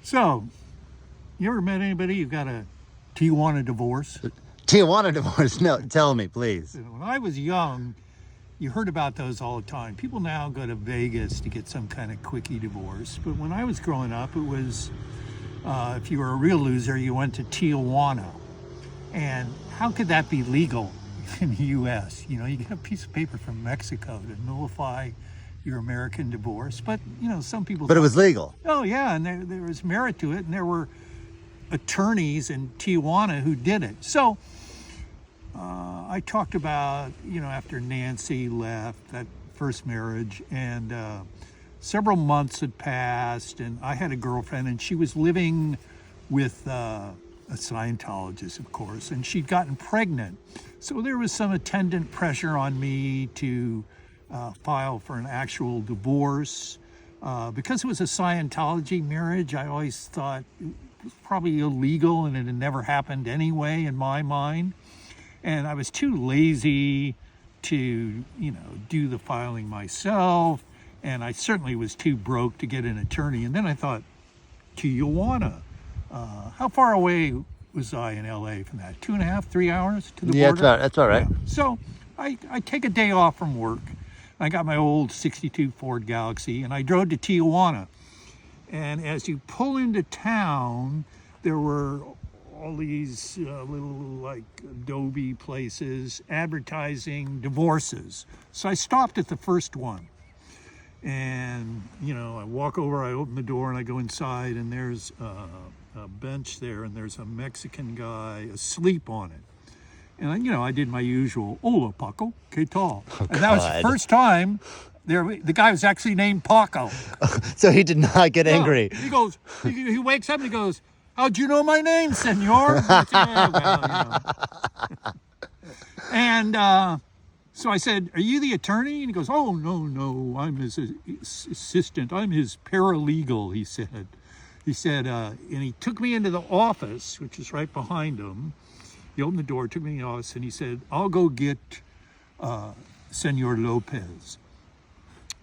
So, you ever met anybody who got a Tijuana divorce? Tijuana divorce? No, tell me, please. When I was young, you heard about those all the time. People now go to Vegas to get some kind of quickie divorce. But when I was growing up, it was if you were a real loser, you went to Tijuana. And how could that be legal in the U.S.? You know, you get a piece of paper from Mexico to nullify your American divorce. But, you know, some people... But it was legal. Oh, yeah, and there was merit to it. And there were attorneys in Tijuana who did it. So I talked about, you know, after Nancy left, that first marriage, and several months had passed, and I had a girlfriend, and she was living with a Scientologist, of course, and she'd gotten pregnant. So there was some attendant pressure on me to file for an actual divorce. Because it was a Scientology marriage, I always thought it was probably illegal, and it had never happened anyway in my mind. And I was too lazy to, you know, do the filing myself. And I certainly was too broke to get an attorney. And then I thought, Tijuana, how far away was I in LA from that? 2.5, 3 hours to the border? Yeah, that's all right. Yeah. So I take a day off from work. I got my old 62 Ford Galaxy and I drove to Tijuana. And as you pull into town, there were all these little like adobe places advertising divorces. So I stopped at the first one. And, you know, I walk over, I open the door and I go inside and there's a bench there and there's a Mexican guy asleep on it. And, you know, I did my usual, hola Paco, ¿qué tal? And that was the first time the guy was actually named Paco. So he did not get angry. He goes, he wakes up and he goes, how'd you know my name, senor? I said, "Yeah, well, you know." And so I said, are you the attorney? And he goes, oh, no, I'm his assistant. I'm his paralegal, he said. He said, and he took me into the office, which is right behind him. He opened the door, took me in the office, and he said, I'll go get Senor Lopez.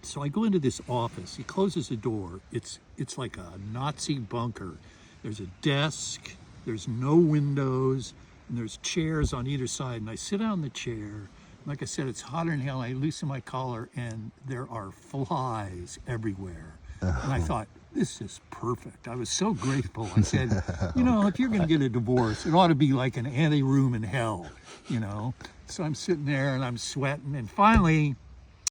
So I go into this office. He closes the door. It's like a Nazi bunker. There's a desk, there's no windows, and there's chairs on either side. And I sit on the chair. Like I said, it's hotter than hell. I loosen my collar, and there are flies everywhere. And I thought, this is perfect. I was so grateful. I said, you know, if you're going to get a divorce, it ought to be like an anteroom in hell, you know. So I'm sitting there, and I'm sweating. And finally,